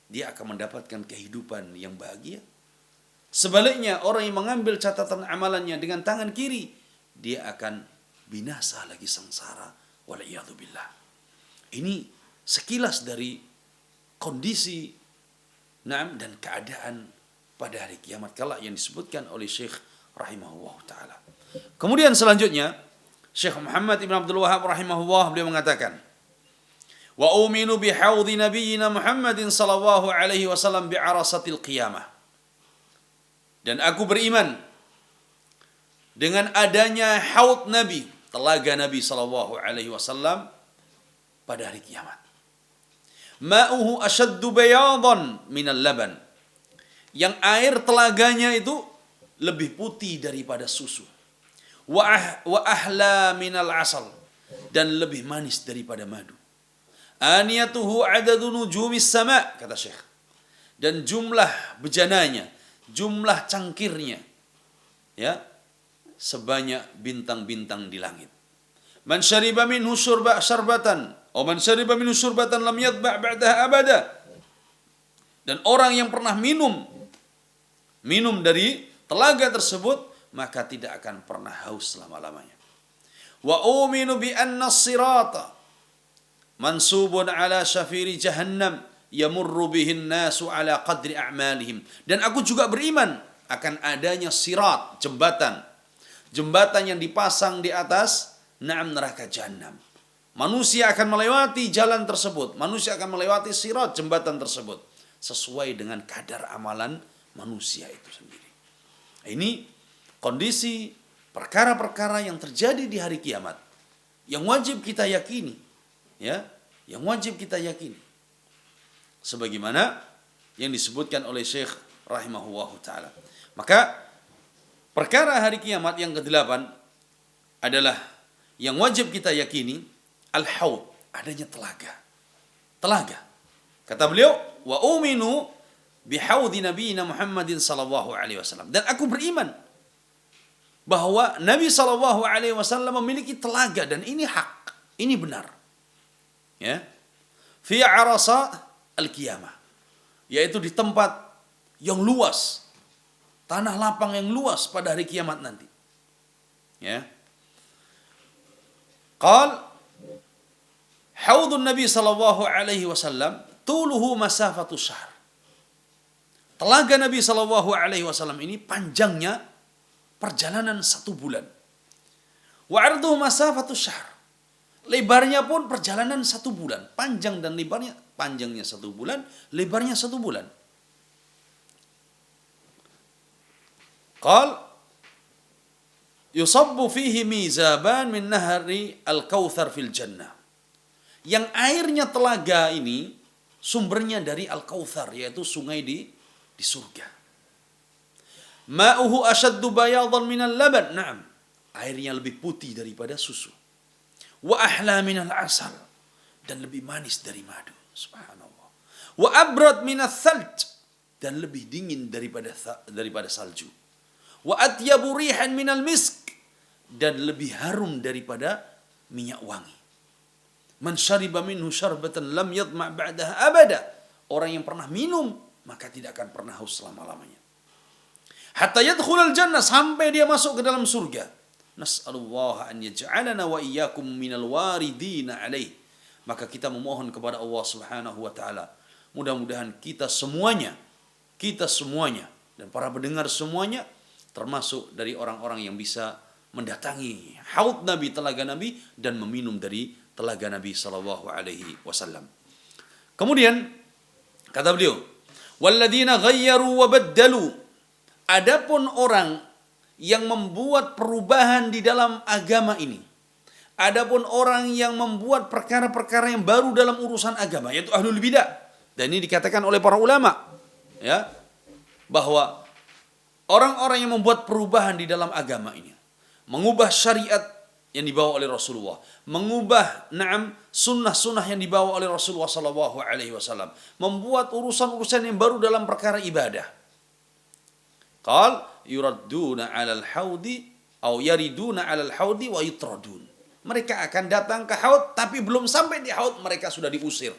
dia akan mendapatkan kehidupan yang bahagia. Sebaliknya, orang yang mengambil catatan amalannya dengan tangan kiri, dia akan binasa lagi, sengsara. Wala'iyadzubillah. Ini sekilas dari kondisi dan keadaan pada hari kiamat kelak yang disebutkan oleh Syekh rahimahullah taala. Kemudian selanjutnya Syekh Muhammad Ibn Abdul Wahab rahimahullah beliau mengatakan, wa uminu bihaudhi nabiyyina Muhammadin sallallahu alaihi wasallam bi'arasatil qiyamah. Dan aku beriman dengan adanya haud Nabi, telaga Nabi sallallahu alaihi wasallam pada hari kiamat. Ma'uhu ashaddu bayadan minal laban. Yang air telaganya itu lebih putih daripada susu. Wa ahla minal asal. Dan lebih manis daripada madu. Aniyatuhu adadu nujumis sama, kata Syekh. Dan jumlah bejananya, jumlah cangkirnya, ya, sebanyak bintang-bintang di langit. Man syariba minhu syarbatan, man syariba minhu syurbatan lam yadba' ba'daha abada. Dan orang yang pernah minum dari telaga tersebut, maka tidak akan pernah haus selama-lamanya. Wa uminu bi anna sirata mansubun ala syafiri jahannam yamurru bihin nasu ala qadri a'malihim. Dan aku juga beriman akan adanya sirat, jembatan yang dipasang di atas neraka jahannam. Manusia akan melewati jalan tersebut, manusia akan melewati sirat, jembatan tersebut sesuai dengan kadar amalan manusia itu sendiri. Ini kondisi perkara-perkara yang terjadi di hari kiamat yang wajib kita yakini, ya, yang wajib kita yakini. Sebagaimana yang disebutkan oleh Syekh rahimahullah taala. Maka perkara hari kiamat yang ke-8 adalah yang wajib kita yakini al-haud, adanya telaga. Telaga. Kata beliau, wa uminu bihaudi nabiyina Muhammadin sallallahu alaihi wasallam. Dan aku beriman bahwa Nabi sallallahu alaihi wasallam memiliki telaga dan ini hak, ini benar. Ya. Fi arasa al-qiyamah, yaitu di tempat yang luas, tanah lapang yang luas pada hari kiamat nanti. Ya. Qal haudun Nabi sallallahu alaihi wasallam tuluhu masafatu syahr. Telaga Nabi sallallahu alaihi wasallam ini panjangnya perjalanan 1 bulan. Wa arduhu masafatu syahr. Lebarnya pun perjalanan 1 bulan. Panjang dan lebarnya, panjangnya 1 bulan, lebarnya 1 bulan. Qal yusabbu fihi mizaban min nahri al-kautsar fil jannah. Yang airnya telaga ini sumbernya dari al-kautsar, yaitu sungai di surga. Ma'uhu ashaddu bayadan minal laban. Naam. Airnya lebih putih daripada susu. Wa ahla minal asal. Dan lebih manis dari madu. Subhanallah. Wa abrad minas thalj. Dan lebih dingin daripada salju. Wa atyabu rihan minal misk. Dan lebih harum daripada minyak wangi. Man syariba minhu syarbatan lam yadma' ba'daha abada. Orang yang pernah minum, maka tidak akan pernah haus selama-lamanya. Hatta yadkhulal jannah, sampai dia masuk ke dalam surga. Nas'alullah an yaj'alana wa iyyakum minal waridina alaih. Maka kita memohon kepada Allah Subhanahu wa taala, mudah-mudahan kita semuanya dan para pendengar semuanya termasuk dari orang-orang yang bisa mendatangi haud Nabi, telaga Nabi, dan meminum dari telaga Nabi sallallahu alaihi wasallam. Kemudian kata beliau, walladzina ghayyaru wa baddalu. Adapun orang yang membuat perubahan di dalam agama ini, adapun orang yang membuat perkara-perkara yang baru dalam urusan agama, yaitu ahlul bidah. Dan ini dikatakan oleh para ulama, ya, bahwa orang-orang yang membuat perubahan di dalam agama ini, mengubah syariat yang dibawa oleh Rasulullah, mengubah sunnah-sunnah yang dibawa oleh Rasulullah sallallahu alaihi wasallam, membuat urusan-urusan yang baru dalam perkara ibadah. Qal yuradduna 'alal haudi atau yariduna 'alal haudi wa yutradun. Mereka akan datang ke haud, tapi belum sampai di haud mereka sudah diusir.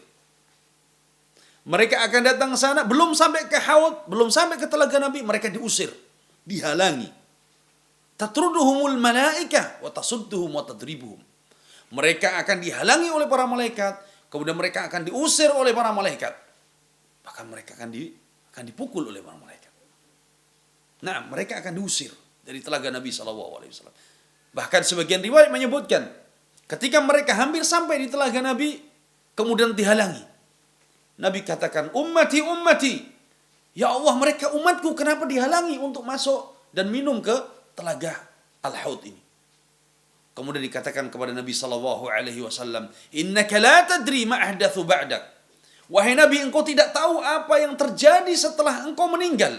Mereka akan datang ke sana, belum sampai ke haud, belum sampai ke telaga Nabi, mereka diusir, dihalangi. Tatruduhumul malaikah wa tasudduhum wa tadribuhum. Mereka akan dihalangi oleh para malaikat, kemudian mereka akan diusir oleh para malaikat. Bahkan mereka akan dipukul oleh para malaikat. Nah, mereka akan diusir dari telaga Nabi SAW. Bahkan sebagian riwayat menyebutkan, ketika mereka hampir sampai di telaga Nabi, kemudian dihalangi. Nabi katakan, ummati, ummati. Ya Allah, mereka umatku, kenapa dihalangi untuk masuk dan minum ke telaga Al-Haud ini? Kemudian dikatakan kepada Nabi SAW, innaka la tadri ma ahdathu ba'dak. Wahai Nabi, engkau tidak tahu apa yang terjadi setelah engkau meninggal.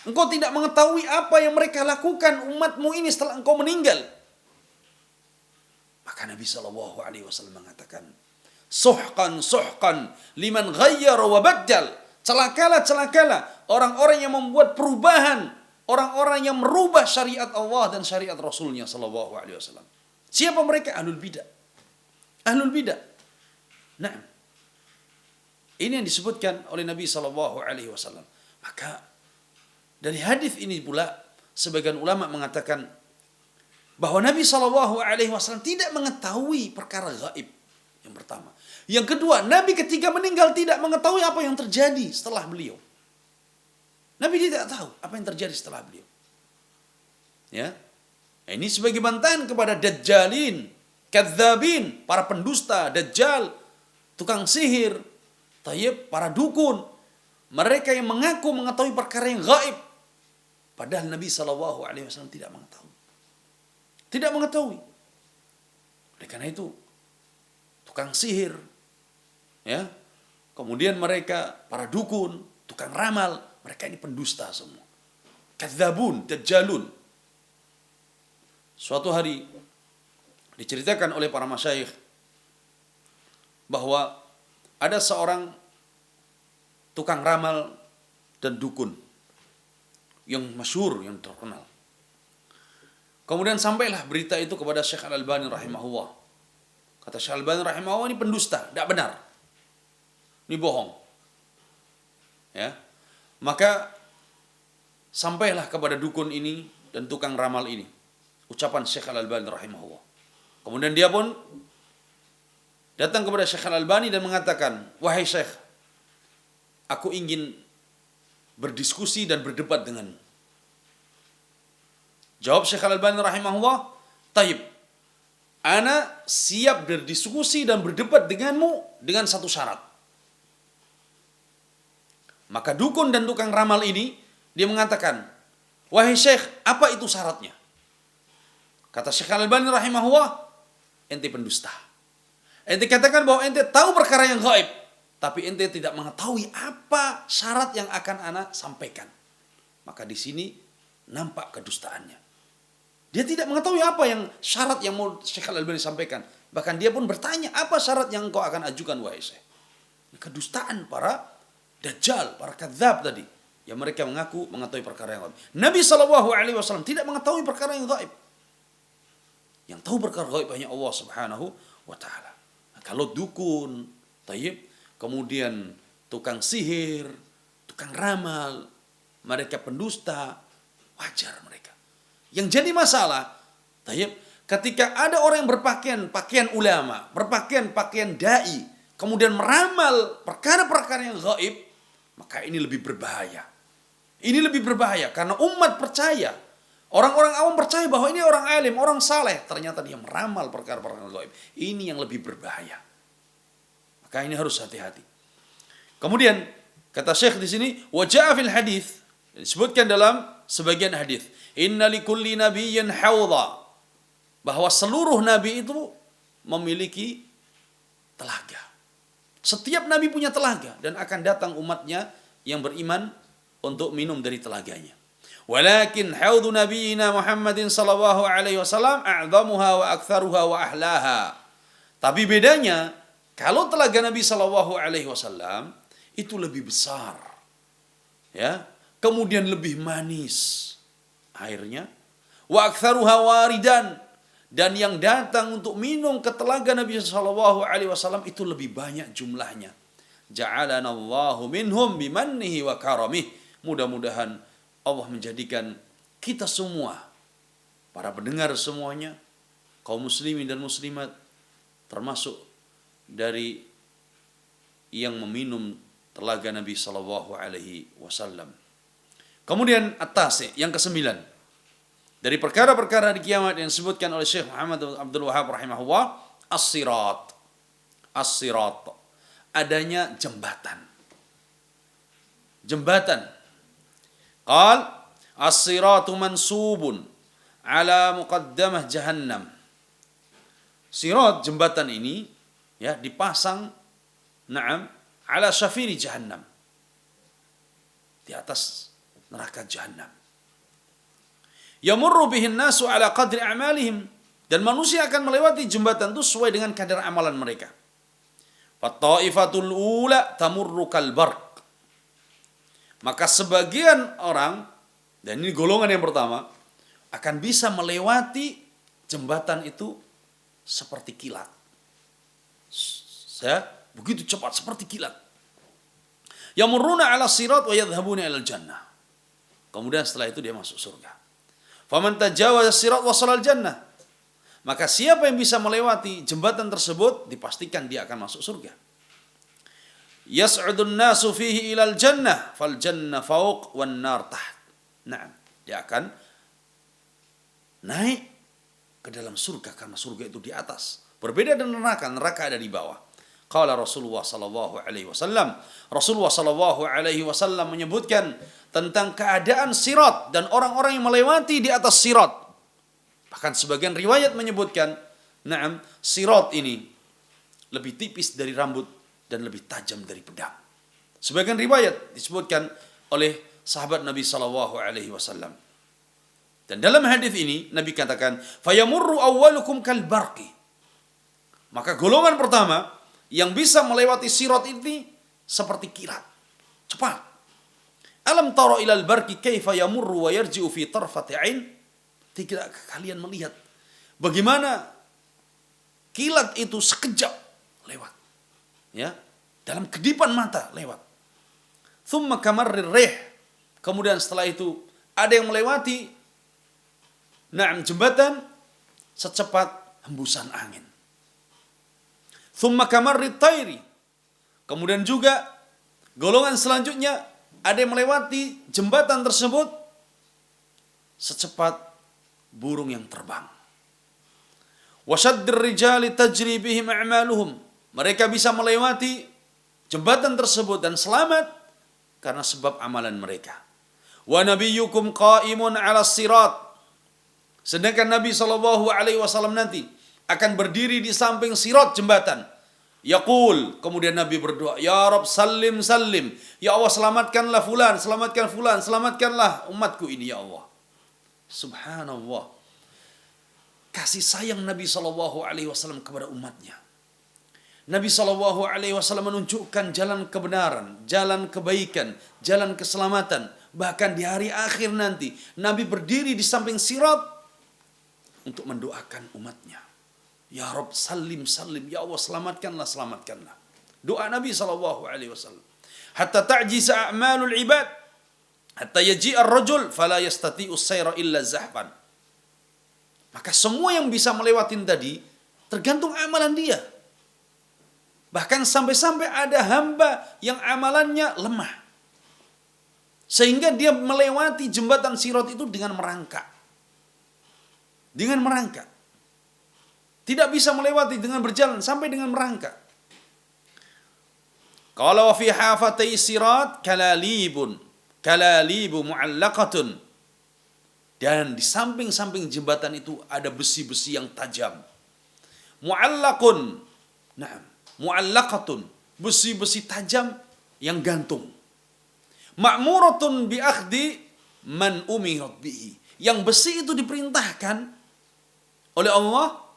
Engkau tidak mengetahui apa yang mereka lakukan umatmu ini setelah engkau meninggal. Maka Nabi SAW mengatakan, suhqan suhqan liman ghayyara wa baddal. Celakalah, celakalah orang-orang yang membuat perubahan, orang-orang yang merubah syariat Allah dan syariat Rasulnya SAW. Siapa mereka? Ahlul bidah. Ahlul bidah. Nah, ini yang disebutkan oleh Nabi SAW. Maka dari hadis ini pula sebagian ulama mengatakan bahwa Nabi SAW tidak mengetahui perkara gaib. Yang pertama. Yang kedua, Nabi ketika meninggal tidak mengetahui apa yang terjadi setelah beliau. Nabi tidak tahu apa yang terjadi setelah beliau. Ya, ini sebagai bantahan kepada dajjalin, kadzabin, para pendusta, dajjal, tukang sihir, tayyib, para dukun, mereka yang mengaku mengetahui perkara yang gaib, padahal Nabi SAW tidak mengetahui. Tidak mengetahui. Oleh karena itu, tukang sihir, ya, kemudian mereka para dukun, tukang ramal, mereka ini pendusta semua. Kadzabun, dajjalun. Suatu hari diceritakan oleh para masyayikh bahwa ada seorang tukang ramal dan dukun yang masyhur, yang terkenal. Kemudian sampailah berita itu kepada Syekh Al-Albani rahimahullah. Kata Syekh Al-Albani rahimahullah, ini pendusta, tidak benar. Ini bohong. Ya. Maka sampailah kepada dukun ini dan tukang ramal ini ucapan Syekh Al-Albani rahimahullah. Kemudian dia pun datang kepada Syekh Al-Albani dan mengatakan, wahai Syekh, aku ingin berdiskusi dan berdebat denganmu. Jawab Syekh Al-Albani rahimahullah, taib, ana siap berdiskusi dan berdebat denganmu dengan satu syarat. Maka dukun dan tukang ramal ini, dia mengatakan, wahai Syekh, apa itu syaratnya? Kata Syekh Al-Albani rahimahullah, ente pendusta. Ente katakan bahwa ente tahu perkara yang gaib, tapi ente tidak mengetahui apa syarat yang akan ana sampaikan. Maka di sini nampak kedustaannya. Dia tidak mengetahui apa yang syarat yang mau Syekh Al-Albani sampaikan. Bahkan dia pun bertanya, apa syarat yang engkau akan ajukan wahai Syekh? Kedustaan para dajjal, para kadzab tadi, yang mereka mengaku mengetahui perkara yang gaib. Nabi SAW tidak mengetahui perkara yang gaib. Yang tahu perkara gaib hanya Allah Subhanahu wa taala. Nah, kalau dukun, tayyib, kemudian tukang sihir, tukang ramal, mereka pendusta, wajar mereka. Yang jadi masalah, tayyib, ketika ada orang yang berpakaian pakaian ulama, berpakaian pakaian dai, kemudian meramal perkara-perkara yang gaib, maka ini lebih berbahaya. Ini lebih berbahaya karena umat percaya, orang-orang awam percaya bahwa ini orang alim, orang saleh, ternyata dia meramal perkara-perkara gaib. Ini yang lebih berbahaya. Maka ini harus hati-hati. Kemudian kata Syekh di sini, wajah fil hadis, disebutkan dalam sebagian hadis, inna likulli nabiyyin hawdha, bahwa seluruh nabi itu memiliki telaga. Setiap nabi punya telaga dan akan datang umatnya yang beriman untuk minum dari telaganya. Walakin haudhu nabiyina Muhammadin sallallahu alaihi wasallam a'zamuha wa aktsaruha wa ahlaha. Tapi bedanya, kalau telaga Nabi sallallahu alaihi wasallam itu lebih besar. Ya, kemudian lebih manis airnya, wa aktsaruha waridan, dan yang datang untuk minum ke telaga Nabi sallallahu alaihi wasallam itu lebih banyak jumlahnya. Ja'alanallahu minhum bimannihi wa karamih. Mudah-mudahan Allah menjadikan kita semua, para pendengar semuanya, kaum muslimin dan muslimat, termasuk dari yang meminum telaga Nabi sallallahu alaihi wasallam. Kemudian at-tasi, yang kesembilan. Dari perkara-perkara di kiamat yang disebutkan oleh Syekh Muhammad Abdul Wahab rahimahullah, as-sirat. As-sirat. Adanya jembatan. Jembatan. Qal as-siratu mansubun ala muqaddamah jahannam. Sirat, jembatan ini ya dipasang ala syafiri jahannam. Di atas neraka jahannam. Yamurru bihin nasu ala qadri a'malihim, dan manusia akan melewati jembatan itu sesuai dengan kadar amalan mereka. Fattaifatul ula tamurru kal barq. Maka sebagian orang, dan ini golongan yang pertama, akan bisa melewati jembatan itu seperti kilat. Begitu cepat seperti kilat. Yamurruna ala sirat wa yadhhabuna ila jannah. Kemudian setelah itu dia masuk surga. Faman tajawaza sirat wasala jannah. Maka siapa yang bisa melewati jembatan tersebut, dipastikan dia akan masuk surga. Yas'udun nasu fihi ilal jannah fal jannah fauq wan nar taht. Nah, dia akan naik ke dalam surga karena surga itu di atas. Berbeda dengan neraka, neraka ada di bawah. Qala Rasulullah sallallahu alaihi wasallam. Rasulullah sallallahu alaihi wasallam menyebutkan tentang keadaan sirat dan orang-orang yang melewati di atas sirat. Bahkan sebagian riwayat menyebutkan, sirat ini lebih tipis dari rambut dan lebih tajam dari pedang. Sebagian riwayat disebutkan oleh sahabat Nabi sallallahu alaihi wasallam. Dan dalam hadis ini Nabi katakan, "Fayamurru awwalukum kal barqi." Maka golongan pertama yang bisa melewati sirat ini seperti kilat, cepat. Alam tara ilal barqi kaifa yamurru wa yarji'u fi tarfati 'ain? Tidak kalian melihat bagaimana kilat itu sekejap lewat. Ya, dalam kedipan mata lewat. Thumma kamarrir rih. Kemudian setelah itu ada yang melewati jembatan secepat hembusan angin. Thumma kamarrit tairi. Kemudian juga golongan selanjutnya ada yang melewati jembatan tersebut secepat burung yang terbang. Wasyaddir rijali tajri bihim a'maluhum. Mereka bisa melewati jembatan tersebut dan selamat karena sebab amalan mereka. Wa nabiyyukum qa'imun 'ala sirat. Sedangkan Nabi sallallahu alaihi wasallam nanti akan berdiri di samping sirat jembatan. Yaqul, kemudian Nabi berdoa, "Ya Rabb sallim sallim." Ya Allah, selamatkanlah fulan, selamatkan fulan, selamatkanlah umatku ini ya Allah. Subhanallah. Kasih sayang Nabi sallallahu alaihi wasallam kepada umatnya. Nabi sallallahu alaihi wasallam menunjukkan jalan kebenaran, jalan kebaikan, jalan keselamatan. Bahkan di hari akhir nanti, Nabi berdiri di samping sirat untuk mendoakan umatnya. Ya Rabb salim salim, ya Allah selamatkanlah, selamatkanlah. Doa Nabi sallallahu alaihi wasallam. Hatta ta'jiza a'malul ibad, hatta yaji'a ar-rajul fala yastati'u sayra illa zahfan. Maka semua yang bisa melewatin tadi tergantung amalan dia. Bahkan sampai-sampai ada hamba yang amalannya lemah. Sehingga dia melewati jembatan sirat itu dengan merangkak. Dengan merangkak. Tidak bisa melewati dengan berjalan, sampai dengan merangkak. Qala wa fi hafatay sirat kalalibun. Kalalibu mu'allaqatun. Dan di samping-samping jembatan itu ada besi-besi yang tajam. Mu'allaqun. Naam. Mu'allaqatun, besi-besi tajam yang gantung. Ma'muratun bi akhdi man umirat bihi. Yang besi itu diperintahkan oleh Allah,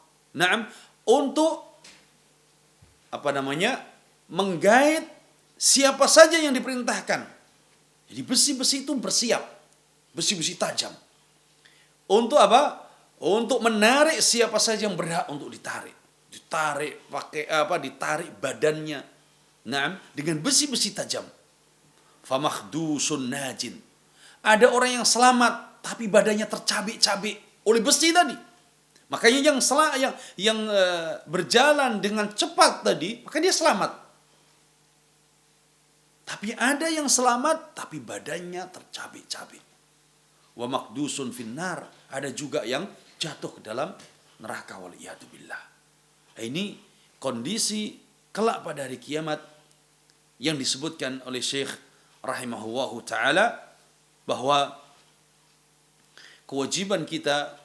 untuk menggait siapa saja yang diperintahkan. Jadi besi-besi itu bersiap, besi-besi tajam. Untuk apa? Untuk menarik siapa saja yang berhak untuk ditarik. Ditarik badannya dengan besi-besi tajam. Famakhdusun najin. Ada orang yang selamat tapi badannya tercabik-cabik oleh besi tadi. Makanya yang berjalan dengan cepat tadi, maka dia selamat. Tapi ada yang selamat tapi badannya tercabik-cabik. Wa maqdusun finnar, ada juga yang jatuh ke dalam neraka waliyadzubillah. Ini kondisi kelak pada hari kiamat yang disebutkan oleh Syekh rahimahullahu taala, bahwa kewajiban kita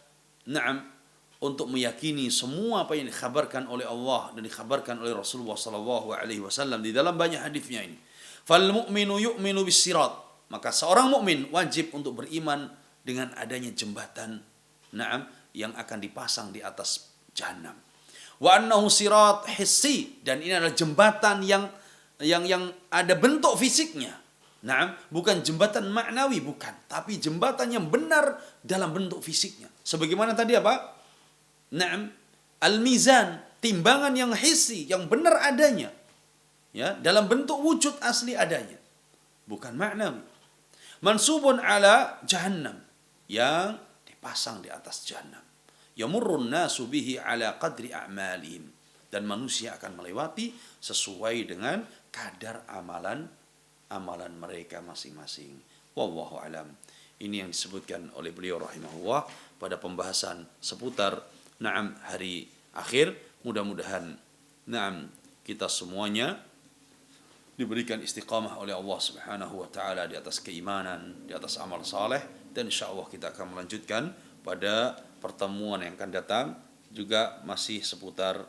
untuk meyakini semua apa yang dikhabarkan oleh Allah dan dikhabarkan oleh Rasulullah sallallahu alaihi wasallam di dalam banyak hadisnya ini. Fal mu'minu yu'minu bis sirat, maka seorang mukmin wajib untuk beriman dengan adanya jembatan yang akan dipasang di atas jahanam. Wa annahu sirat hissi, dan ini adalah jembatan yang ada bentuk fisiknya. Bukan jembatan maknawi, bukan, tapi jembatan yang benar dalam bentuk fisiknya. Sebagaimana tadi apa? Al-mizan, timbangan yang hissi, yang benar adanya. Ya, dalam bentuk wujud asli adanya, bukan maknawi. Mansubun ala jahannam, yang dipasang di atas jahannam. Yamurrun nasu bihi ala qadri a'malihim, dan manusia akan melewati sesuai dengan kadar amalan mereka masing-masing. Wallahu alam. Ini yang disebutkan oleh beliau rahimahullah pada pembahasan seputar hari akhir. Mudah-mudahan kita semuanya diberikan istiqamah oleh Allah Subhanahu wa taala di atas keimanan, di atas amal saleh, dan insyaallah kita akan melanjutkan pada pertemuan yang akan datang juga masih seputar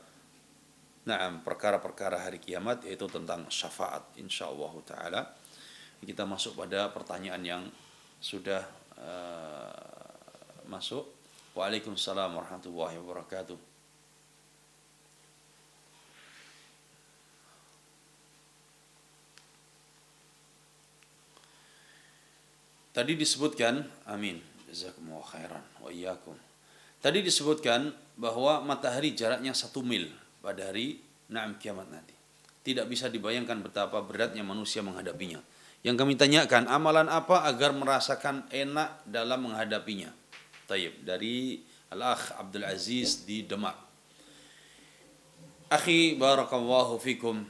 perkara-perkara hari kiamat, yaitu tentang syafaat insyaallah taala. Kita masuk pada pertanyaan yang sudah masuk. Waalaikumsalam warahmatullahi wabarakatuh. Tadi disebutkan, amin, jazakumullah khairan wa iyyakum. Tadi disebutkan bahwa matahari jaraknya 1 mil pada hari kiamat nanti. Tidak bisa dibayangkan betapa beratnya manusia menghadapinya. Yang kami tanyakan, amalan apa agar merasakan enak dalam menghadapinya? Tayyib, dari Al-Akh Abdul Aziz di Demak. Akhi barakallahu fikum.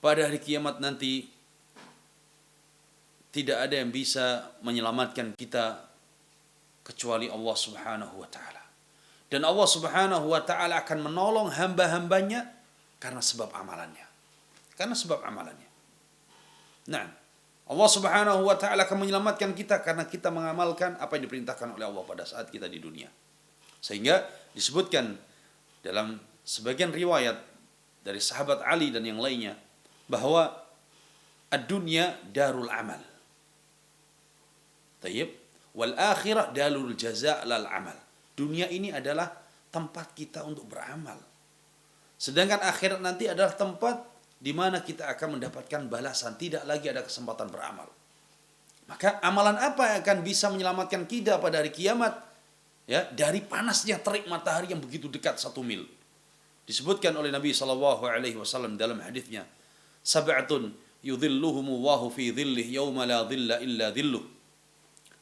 Pada hari kiamat nanti tidak ada yang bisa menyelamatkan kita kecuali Allah Subhanahu wa taala. Dan Allah Subhanahu wa taala akan menolong hamba-hambanya karena sebab amalannya. Allah Subhanahu wa taala akan menyelamatkan kita karena kita mengamalkan apa yang diperintahkan oleh Allah pada saat kita di dunia. Sehingga disebutkan dalam sebagian riwayat dari sahabat Ali dan yang lainnya bahwa ad-dunya darul amal. Tayyib, wal akhirah darul jaza' lal amal. Dunia ini adalah tempat kita untuk beramal. Sedangkan akhirat nanti adalah tempat di mana kita akan mendapatkan balasan, tidak lagi ada kesempatan beramal. Maka amalan apa yang akan bisa menyelamatkan kita pada hari kiamat? Ya, dari panasnya terik matahari yang begitu dekat 1 mil. Disebutkan oleh Nabi SAW dalam hadisnya, sab'atun yudhilluhumullahu fi dhillih yawma la dhilla illa dhilluh.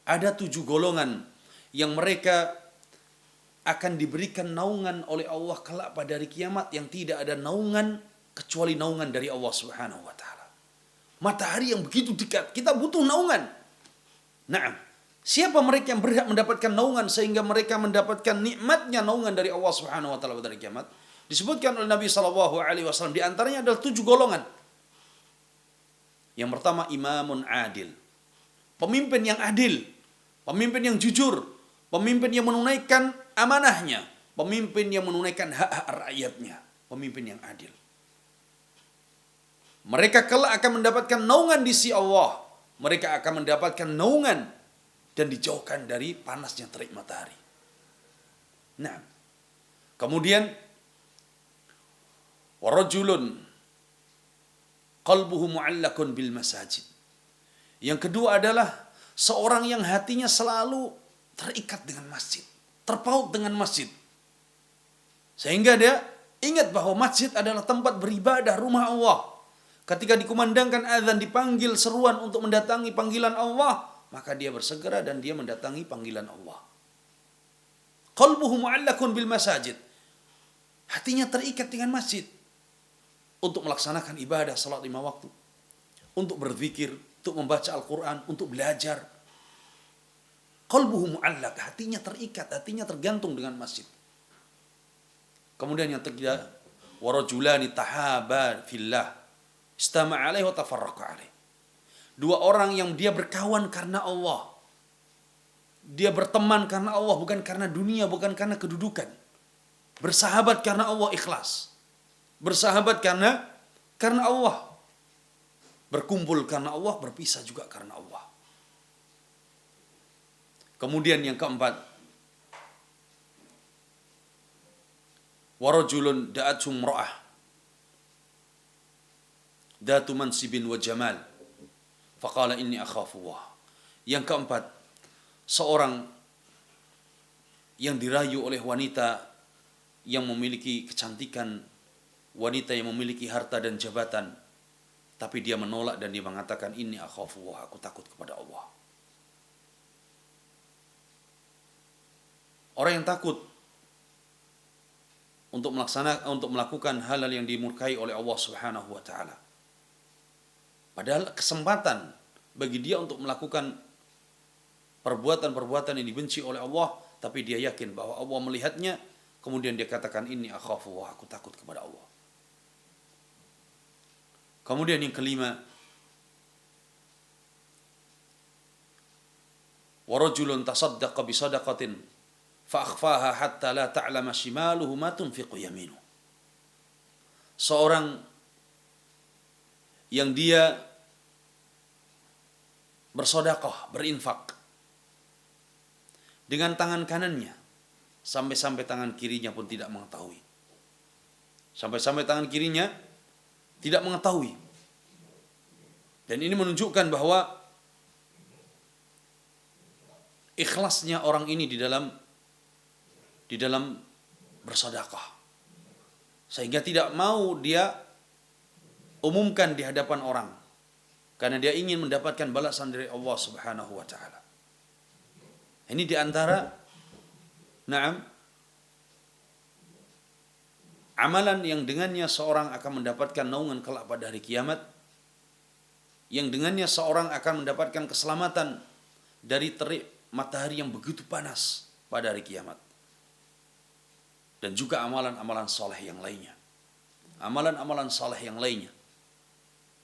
Ada 7 golongan yang mereka akan diberikan naungan oleh Allah kelak pada hari kiamat yang tidak ada naungan kecuali naungan dari Allah Subhanahu wa taala. Matahari yang begitu dekat, kita butuh naungan. Siapa mereka yang berhak mendapatkan naungan sehingga mereka mendapatkan nikmatnya naungan dari Allah Subhanahu wa taala pada hari kiamat? Disebutkan oleh Nabi sallallahu alaihi wasallam, di antaranya adalah 7 golongan. Yang pertama, imamun adil. Pemimpin yang adil, pemimpin yang jujur, pemimpin yang menunaikan amanahnya, pemimpin yang menunaikan hak-hak rakyatnya, pemimpin yang adil. Mereka kelak akan mendapatkan naungan di sisi Allah. Mereka akan mendapatkan naungan dan dijauhkan dari panasnya terik matahari. Kemudian warajulun qalbuhu mu'allakun bil masajid. Yang kedua adalah seorang yang hatinya selalu terikat dengan masjid, terpaut dengan masjid. Sehingga dia ingat bahwa masjid adalah tempat beribadah, rumah Allah. Ketika dikumandangkan azan, dipanggil seruan untuk mendatangi panggilan Allah, maka dia bersegera dan dia mendatangi panggilan Allah. Qalbuhu mu'allakun bil masajid. Hatinya terikat dengan masjid. untuk melaksanakan ibadah salat 5 waktu, untuk berzikir, untuk membaca Al-Quran, untuk belajar. Qalbuhu mu'allaq, hatinya terikat, hatinya tergantung dengan masjid. Kemudian yang ketiga, warajulani tahaba fillah, istama'a alaihi wa tafarraqa alaihi. 2 orang yang dia berkawan karena Allah. Dia berteman karena Allah, bukan karena dunia, bukan karena kedudukan. Bersahabat karena Allah ikhlas. Bersahabat karena Allah. Berkumpul karena Allah, berpisah juga karena Allah. Kemudian yang keempat, warajulun da'atu imra'ah datu mansibin wa jamal faqala inni akhafu Allah. Yang keempat, seorang yang dirayu oleh wanita yang memiliki kecantikan, wanita yang memiliki harta dan jabatan, tapi dia menolak dan dia mengatakan inni akhafu Allah, aku takut kepada Allah. Orang yang takut untuk melakukan hal-hal yang dimurkai oleh Allah Subhanahu wa taala. Padahal kesempatan bagi dia untuk melakukan perbuatan-perbuatan yang dibenci oleh Allah, tapi dia yakin bahwa Allah melihatnya, kemudian dia katakan inni akhafu Allah, aku takut kepada Allah. Kemudian yang kelima, warajulun tasaddaqa bisadaqatin fa akhfaha hatta la ta'lama shimaluhu ma tunfiqu yaminuhu. Seorang yang dia bersedekah, berinfak dengan tangan kanannya, sampai-sampai tangan kirinya pun tidak mengetahui. Sampai-sampai tangan kirinya tidak mengetahui. Dan ini menunjukkan bahwa ikhlasnya orang ini di dalam bersedekah, sehingga tidak mau dia umumkan di hadapan orang, karena dia ingin mendapatkan balasan dari Allah Subhanahu wa taala. Ini di antara amalan yang dengannya seorang akan mendapatkan naungan kelak pada hari kiamat, yang dengannya seorang akan mendapatkan keselamatan dari terik matahari yang begitu panas pada hari kiamat. Dan juga amalan-amalan saleh yang lainnya. Amalan-amalan saleh yang lainnya.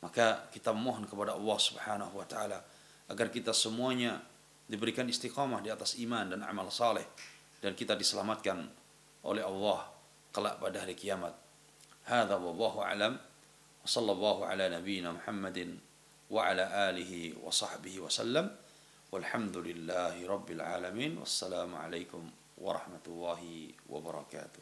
Maka kita memohon kepada Allah Subhanahu wa taala agar kita semuanya diberikan istiqamah di atas iman dan amal saleh, dan kita diselamatkan oleh Allah kelak pada hari kiamat. Hadza wallahu alam. Wa sallallahu ala nabiyyina Muhammadin wa ala alihi wa sahbihi wa sallam. Walhamdulillahi rabbil alamin. Wassalamu alaikum warahmatullahi wabarakatuh.